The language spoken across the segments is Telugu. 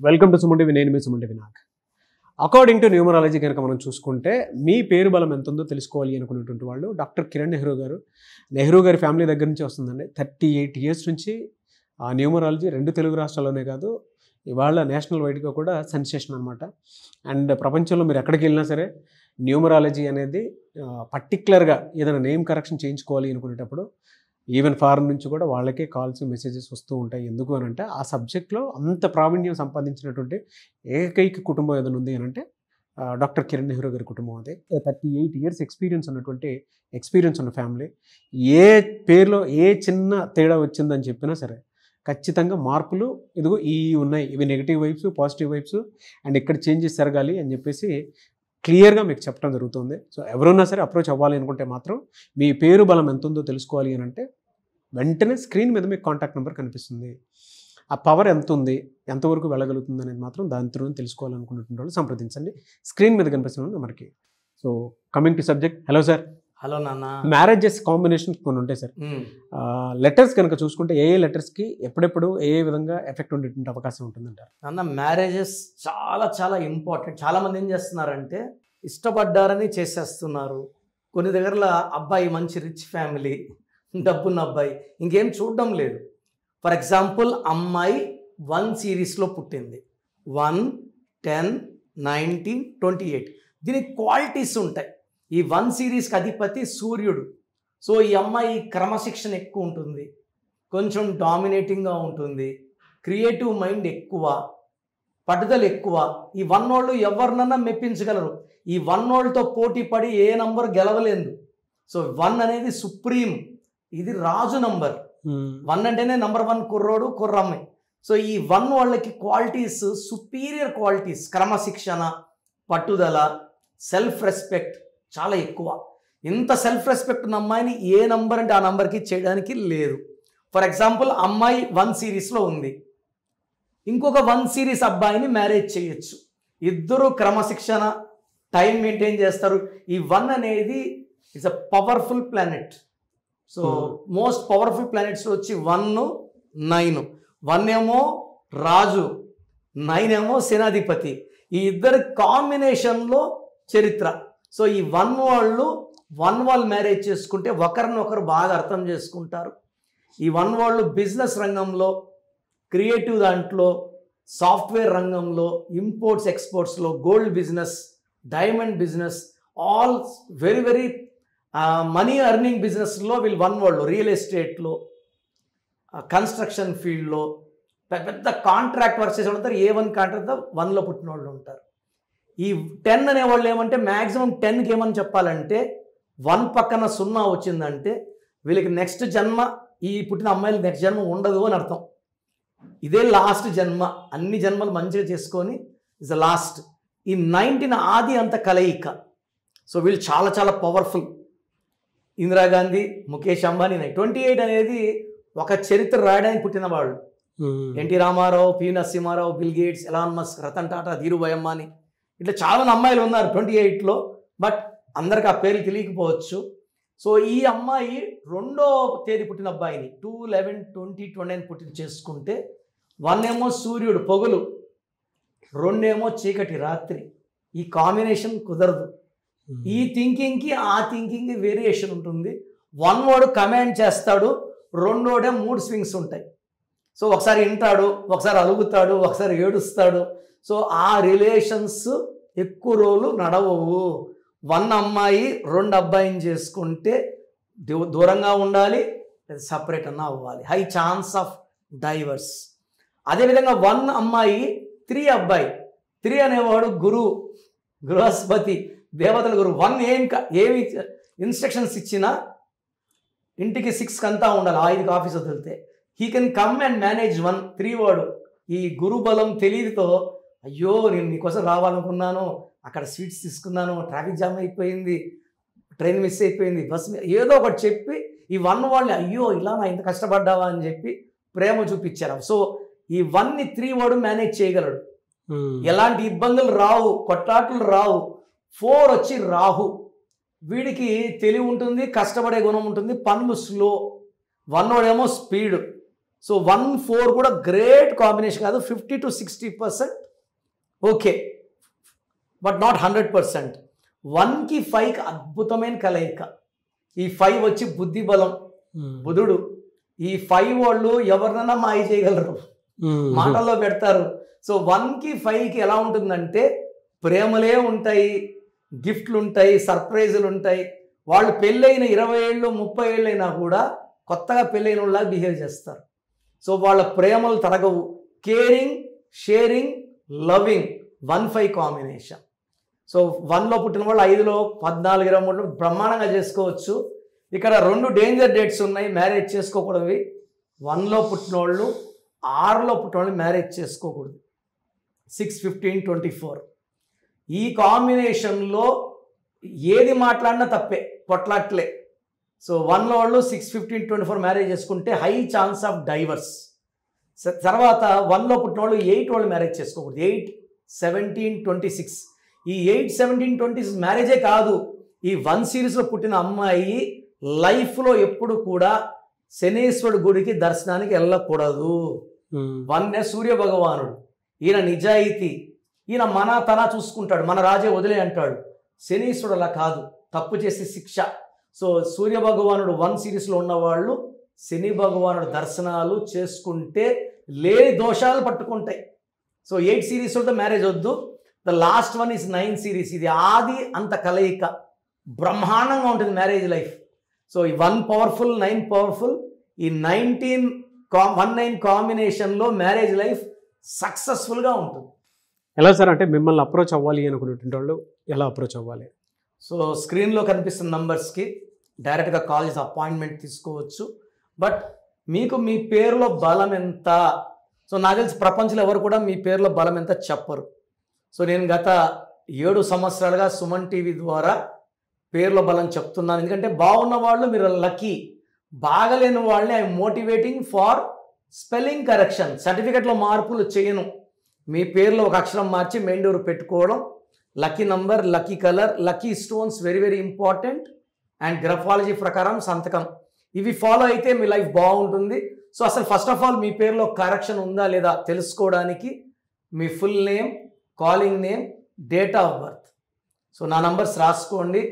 Welcome to Suman TV. నేను మీ Suman TV Nag. According to numerology కనుక మనం చూసుకుంటే మీ పేరు బలం ఎంత ఉందో తెలుసుకోవాలి అనుకునేటువంటి వాళ్ళు డాక్టర్ కిరణ్ నెహ్రూ గారు. నెహ్రూ గారి ఫ్యామిలీ దగ్గర నుంచి వస్తుందండి. 38 years నుంచి ఆ న్యూమరాలజీ 2 తెలుగు రాష్ట్రాల్లోనే కాదు, ఇవాళ నేషనల్ వైడ్గా కూడా సెన్సేషన్ అనమాట. అండ్ ప్రపంచంలో మీరు ఎక్కడికి వెళ్ళినా సరే న్యూమరాలజీ అనేది పర్టికులర్గా ఏదైనా నేమ్ కరెక్షన్ చేయించుకోవాలి అనుకునేటప్పుడు ఈవెన్ ఫారెన్ నుంచి కూడా వాళ్ళకే కాల్స్ మెసేజెస్ వస్తూ ఉంటాయి. ఎందుకు అని అంటే ఆ సబ్జెక్ట్లో అంత ప్రావీణ్యం సంపాదించినటువంటి ఏకైక కుటుంబం ఏదైనా ఉంది అని అంటే డాక్టర్ కిరణ్ నెహ్రూ గారి కుటుంబం. అది 38 years ఎక్స్పీరియన్స్ ఉన్న ఫ్యామిలీ. ఏ పేరులో ఏ చిన్న తేడా వచ్చిందని చెప్పినా సరే ఖచ్చితంగా మార్పులు ఇదిగో ఈ ఉన్నాయి, ఇవి negative vibes, positive vibes, and ఇక్కడ చేంజెస్ జరగాలి అని చెప్పేసి క్లియర్గా మీకు చెప్పడం జరుగుతుంది. సో ఎవరున్నా సరే అప్రోచ్ అవ్వాలి అనుకుంటే మాత్రం మీ పేరు బలం ఎంత ఉందో తెలుసుకోవాలి అని అంటే వెంటనే స్క్రీన్ మీద మీకు కాంటాక్ట్ నెంబర్ కనిపిస్తుంది. ఆ పవర్ ఎంత ఉంది, ఎంతవరకు వెళ్ళగలుగుతుంది అనేది మాత్రం దాని త్రూ తెలుసుకోవాలనుకున్నటువంటి వాళ్ళు సంప్రదించండి. స్క్రీన్ మీద కనిపిస్తున్న నెంబర్కి. So coming to subject. Hello sir. Hello నాన్న. మ్యారేజెస్ కాంబినేషన్ కొన్ని ఉంటాయి సార్. లెటర్స్ కనుక చూసుకుంటే ఏ లెటర్స్కి ఎప్పుడెప్పుడు ఏ విధంగా ఎఫెక్ట్ ఉండేటువంటి అవకాశం ఉంటుందంటారు? నాన్న, మ్యారేజెస్ చాలా చాలా ఇంపార్టెంట్. చాలామంది ఏం చేస్తున్నారంటే ఇష్టపడ్డారని చేసేస్తున్నారు. కొన్ని దగ్గరలో అబ్బాయి మంచి రిచ్ ఫ్యామిలీ, డబ్బున్న అబ్బాయి, ఇంకేం చూడడం లేదు. ఫర్ ఎగ్జాంపుల్, అమ్మాయి 1 series పుట్టింది. 1, 10, 19, 28. దీనికి క్వాలిటీస్ ఉంటాయి. ఈ 1 series అధిపతి సూర్యుడు. సో ఈ అమ్మాయి క్రమశిక్షణ ఎక్కువ ఉంటుంది, కొంచెం డామినేటింగ్గా ఉంటుంది, క్రియేటివ్ మైండ్ ఎక్కువ, పట్టుదల ఎక్కువ. ఈ 1 వాళ్ళు ఎవరినన్నా మెప్పించగలరు. ఈ 1 వాళ్ళతో పోటీ పడి ఏ నంబర్ గెలవలేదు. సో 1 అనేది సుప్రీం, ఇది రాజు నంబర్. 1 అంటేనే నంబర్ 1 కుర్రోడు, కుర్రమ్మాయి. సో ఈ 1 వాళ్ళకి క్వాలిటీస్, సుపీరియర్ క్వాలిటీస్, క్రమశిక్షణ, పట్టుదల, సెల్ఫ్ రెస్పెక్ట్ చాలా ఎక్కువ. ఇంత సెల్ఫ్ రెస్పెక్ట్ ఉన్న అమ్మాయిని ఏ నంబర్ అంటే ఆ నంబర్కి చేయడానికి లేదు. ఫర్ ఎగ్జాంపుల్, అమ్మాయి 1 series ఉంది, ఇంకొక 1 series అబ్బాయిని మ్యారేజ్ చేయొచ్చు. ఇద్దరు క్రమశిక్షణ, టైం మెయింటైన్ చేస్తారు. ఈ 1 అనేది it's a powerful planet. So most powerful planets వచ్చి 1, 9. 1 ఏమో రాజు, 9 ఏమో సేనాధిపతి. ఈ ఇద్దరు కాంబినేషన్లో చరిత్ర. సో ఈ 1 వాళ్ళు మ్యారేజ్ చేసుకుంటే ఒకరినొకరు బాగా అర్థం చేసుకుంటారు. ఈ 1 వాళ్ళు బిజినెస్ రంగంలో, క్రియేటివ్ దాంట్లో, సాఫ్ట్వేర్ రంగంలో, ఇంపోర్ట్స్ ఎక్స్పోర్ట్స్లో, gold business, diamond business, all very very money earning బిజినెస్లో వీళ్ళు 1 వాళ్ళు, రియల్ ఎస్టేట్లో, కన్స్ట్రక్షన్ ఫీల్డ్లో పెద్ద కాంట్రాక్ట్ వర్క్ చేసే వాళ్ళు ఉంటారు. A1 కాంట్రాక్ట్ 1లో పుట్టిన వాళ్ళు ఉంటారు. ఈ 10 అనేవాళ్ళు ఏమంటే మ్యాక్సిమం 10కి ఏమని చెప్పాలంటే 1 పక్కన 0 వచ్చిందంటే వీళ్ళకి నెక్స్ట్ జన్మ, ఈ పుట్టిన అమ్మాయిలు నెక్స్ట్ జన్మ ఉండదు అని అర్థం. ఇదే లాస్ట్ జన్మ, అన్ని జన్మలు మంచిగా చేసుకొని ఇస్ ద లాస్ట్. ఈ 19 ఆది అంత కలయిక. సో వీళ్ళు చాలా చాలా పవర్ఫుల్. ఇందిరాగాంధీ, ముఖేష్ అంబానీ. 28 అనేది ఒక చరిత్ర రాయడానికి పుట్టిన వాళ్ళు. NT Ramarao, P Narasimharao, Bill Gates, Elon Musk, Ratan Tata, Dhirubhai Ambani, ఇట్లా చాలా అమ్మాయిలు ఉన్నారు 28లో. బట్ అందరికి ఆ పేర్లు తెలియకపోవచ్చు. సో ఈ అమ్మాయి 2వ తేదీ పుట్టిన అబ్బాయిని 2/11/2029 పుట్టిన చేసుకుంటే 1 ఏమో సూర్యుడు పొగలు, 2 ఏమో చీకటి రాత్రి. ఈ కాంబినేషన్ కుదరదు. ఈ థింకింగ్కి ఆ థింకింగ్కి వేరియేషన్ ఉంటుంది. 1 వాడు కమాండ్ చేస్తాడు, 2 వాడే మూడ్ స్వింగ్స్ ఉంటాయి. సో ఒకసారి వింటాడు, ఒకసారి అలుగుతాడు, ఒకసారి ఏడుస్తాడు. సో ఆ రిలేషన్స్ ఎక్కువ రోజులు నడవవు. 1 అమ్మాయి 2 అబ్బాయిని చేసుకుంటే దూరంగా ఉండాలి, సపరేట్ అన్నా అవ్వాలి. High chance of divorce. అదేవిధంగా 1 అమ్మాయి 3 అబ్బాయి. 3 అనేవాడు గురువు, బృహస్పతి, దేవతల గురువు. 1 ఏమి ఇన్స్ట్రక్షన్స్ ఇచ్చినా ఇంటికి 6కి అంతా ఉండాలి. 5కి ఆఫీస్ వదిలితే he can come and manage 1. 3 వాడు ఈ గురు బలం తెలివితో, అయ్యో నేను నీకోసం రావాలనుకున్నాను, అక్కడ స్వీట్స్ తీసుకున్నాను, ట్రాఫిక్ జామ్ అయిపోయింది, ట్రైన్ మిస్ అయిపోయింది, బస్ ఏదో ఒకటి చెప్పి ఈ 1 వాళ్ళని, అయ్యో ఇలా నా ఇంత కష్టపడ్డావా అని చెప్పి ప్రేమ చూపించారు. సో ఈ 1ని 3 వాడు మేనేజ్ చేయగలడు. ఎలాంటి ఇబ్బందులు రావు, కొట్లాట్లు రావు. 4 వచ్చి రాహు. వీడికి తెలివి ఉంటుంది, కష్టపడే గుణం ఉంటుంది, పనులు స్లో. 1 వాడేమో స్పీడ్. సో 1-4 కూడా గ్రేట్ కాంబినేషన్ కాదు, 50 to 60% ఓకే, బట్ నాట్ 100%. 1కి 5కి అద్భుతమైన కలయిక. ఈ 5 వచ్చి బుద్ధి బలం, బుధుడు. ఈ 5 వాళ్ళు ఎవరినైనా మాయ చేయగలరు, మాటల్లో పెడతారు. సో 1కి 5కి ఎలా ఉంటుందంటే ప్రేమలే ఉంటాయి, గిఫ్ట్లు ఉంటాయి, సర్ప్రైజులు ఉంటాయి. వాళ్ళు పెళ్ళైన 20 ఏళ్ళు 30 ఏళ్ళు అయినా కూడా కొత్తగా పెళ్ళైన వాళ్ళలాగా బిహేవ్ చేస్తారు. సో వాళ్ళ ప్రేమలు తరగవు. Caring, sharing, loving 1-5 combination. So 1లో పుట్టిన వాళ్ళు 5లో 14, 23 బ్రహ్మాండంగా చేసుకోవచ్చు. ఇక్కడ 2 డేంజర్ డేట్స్ ఉన్నాయి మ్యారేజ్ చేసుకోకూడదు. 1లో పుట్టిన వాళ్ళు 6లో పుట్టిన వాళ్ళు మ్యారేజ్ చేసుకోకూడదు. 6, 15, 24 ఈ కాంబినేషన్లో ఏది మాట్లాడినా తప్పే, పొట్లాట్లే. సో 1లో వాళ్ళు 6, 15, 24 మ్యారేజ్ చేసుకుంటే హై ఛాన్స్ ఆఫ్ డైవర్స్. తర్వాత 1లో పుట్టిన వాళ్ళు 8 వాళ్ళు మ్యారేజ్ చేసుకోకూడదు. 8, 17, 26 ఈ 8, 17, 26 మ్యారేజే కాదు, ఈ 1 సిరీస్లో పుట్టిన అమ్మాయి లైఫ్లో ఎప్పుడు కూడా శనేశ్వరుడు గుడికి దర్శనానికి వెళ్ళకూడదు. 1 సూర్య భగవానుడు, ఈయన నిజాయితీ, ఈయన మన తన చూసుకుంటాడు, మన రాజే వదిలే అంటాడు. శనీశ్వరుడు అలా కాదు, తప్పు చేసి శిక్ష. సో సూర్య భగవానుడు 1 సిరీస్లో ఉన్నవాళ్ళు శని భగవానుడు దర్శనాలు చేసుకుంటే లేని దోషాలు పట్టుకుంటాయి. సో 8 సిరీస్లతో మ్యారేజ్ వద్దు. The last one is 9 series. ఇది ఆది అంత కలయిక బ్రహ్మాండంగా ఉంటుంది మ్యారేజ్ లైఫ్. సో ఈ 1 పవర్ఫుల్, 9 పవర్ఫుల్. ఈ 19 కాంబినేషన్లో మ్యారేజ్ లైఫ్ సక్సెస్ఫుల్గా ఉంటుంది. ఎలా సార్ అంటే మిమ్మల్ని అప్రోచ్ అవ్వాలి అనుకునేటువంటి వాళ్ళు ఎలా అప్రోచ్ అవ్వాలి? సో స్క్రీన్లో కనిపిస్తున్న నంబర్స్కి డైరెక్ట్గా కాల్ చేసి అపాయింట్మెంట్ తీసుకోవచ్చు. బట్ మీకు మీ పేరులో బలం ఎంత, సో నాకు తెలిసి ప్రపంచంలో ఎవరు కూడా మీ పేరులో బలం ఎంత చెప్పరు. సో నేను గత 7 సంవత్సరాలుగా సుమన్ టీవీ ద్వారా పేర్ల బలం చెప్తున్నాను. ఎందుకంటే బాగున్న వాళ్ళు మీరు లక్కీ, బాగలేని వాళ్ళని I motivating for spelling correction. సర్టిఫికెట్లో మార్పులు చేయను, మీ పేరులో ఒక అక్షరం మార్చి మెండూరు పెట్టుకోవడం. Lucky number, lucky colour, lucky stones very very important. And graphology ప్రకారం సంతకం, ఇవి ఫాలో అయితే మీ లైఫ్ బాగుంటుంది. సో అసలు ఫస్ట్ ఆఫ్ ఆల్ మీ పేరులో కరెక్షన్ ఉందా లేదా తెలుసుకోవడానికి మీ full name, calling name, date of birth. So నా నంబర్స్ రాసుకోండి.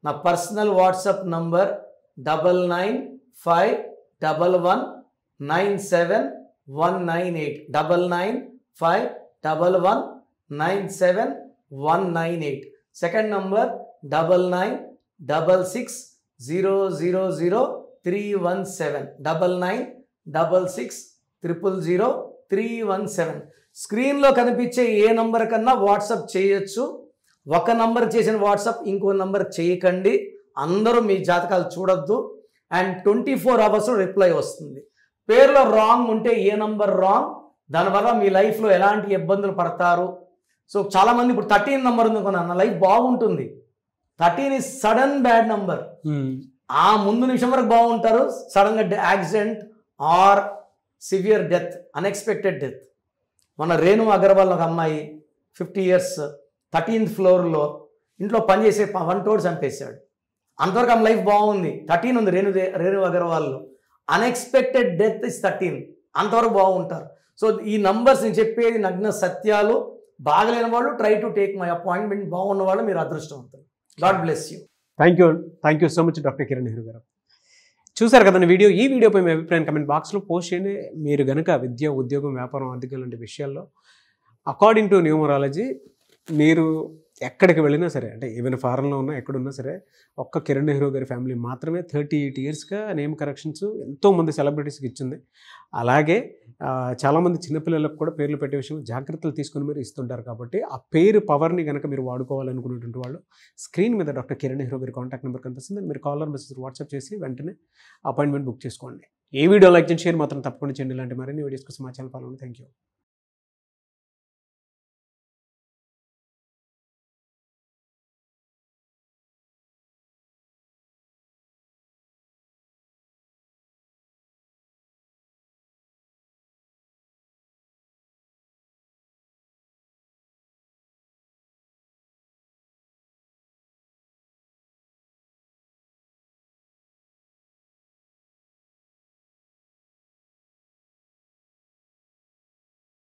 నా personal WhatsApp number 9951197198 9951197198. Second number 9966000317 9966000317. స్క్రీన్లో కనిపించే ఏ నంబర్ కన్నా వాట్సాప్ చేయొచ్చు. ఒక నంబర్ చేసిన వాట్సాప్ ఇంకో నంబర్ చేయకండి. అందరూ మీ జాతకాలు చూడొద్దు. అండ్ 24 అవర్స్లో రిప్లై వస్తుంది. పేర్లో రాంగ్ ఉంటే ఏ నంబర్ రాంగ్, దానివల్ల మీ లైఫ్లో ఎలాంటి ఇబ్బందులు పడతారు. సో చాలామంది ఇప్పుడు 13 నెంబర్ ఉంది కొన్నా, నా లైఫ్ బాగుంటుంది. 13 ఈజ్ సడన్ బ్యాడ్ నంబర్. ఆ ముందు నిమిషం వరకు బాగుంటారు, సడన్గా accident or severe death, unexpected death. మన రేణు అగర్వాల్ ఒక అమ్మాయి 50 years 13th ఫ్లోర్లో ఇంట్లో పనిచేసే వంటోడు చంపేశాడు. అంతవరకు ఆమె లైఫ్ బాగుంది. 13 ఉంది రేణు అగర్వాల్లో. Unexpected death is 13. అంతవరకు బాగుంటారు. సో ఈ నంబర్స్ నేను చెప్పేది నగ్న సత్యాలు. బాగలేని వాళ్ళు try to take my appointment, బాగున్న వాళ్ళు మీరు అదృష్టవంతులు. God bless you. Thank you so much doctor Kiran Nehru గారు. చూసారు కదండి వీడియో. ఈ వీడియోపై మీ అభిప్రాయం కమెంట్ బాక్స్లో పోస్ట్ చేయండి. మీరు కనుక విద్య, ఉద్యోగం, వ్యాపారం, ఆర్థిక లాంటి విషయాల్లో అకార్డింగ్ టు న్యూమరాలజీ మీరు ఎక్కడికి వెళ్ళినా సరే, అంటే ఈవెన్ ఫారెన్లో ఉన్నా ఎక్కడున్నా సరే, ఒక్క కిరణ్ నెహ్రూ గారి ఫ్యామిలీ మాత్రమే 38 yearsగా నేమ్ కరెక్షన్స్ ఎంతోమంది సెలబ్రిటీస్కి ఇచ్చింది. అలాగే చాలామంది చిన్నపిల్లలకు కూడా పేర్లు పెట్టే విషయంలో జాగ్రత్తలు తీసుకుని మీరు ఇస్తుంటారు. కాబట్టి ఆ పేరు పవర్ని కనుక మీరు వాడుకోవాలనుకునేటువంటి వాళ్ళు స్క్రీన్ మీద డాక్టర్ కిరణ్ నెహ్రూ గారి కాంటాక్ట్ నెంబర్ కనిపిస్తుంది. మీరు కాలర్ మెసేజ్ వాట్సాప్ చేసి వెంటనే అపాయింట్మెంట్ బుక్ చేసుకోండి. ఈ వీడియో లైక్ చేయండి, షేర్ మాత్రం తప్పకుండా చేయండి. ఇలాంటి మరిన్ని వీడియోస్ కోసం మా ఛానల్ ఫాలో అవ్వండి. Thank you.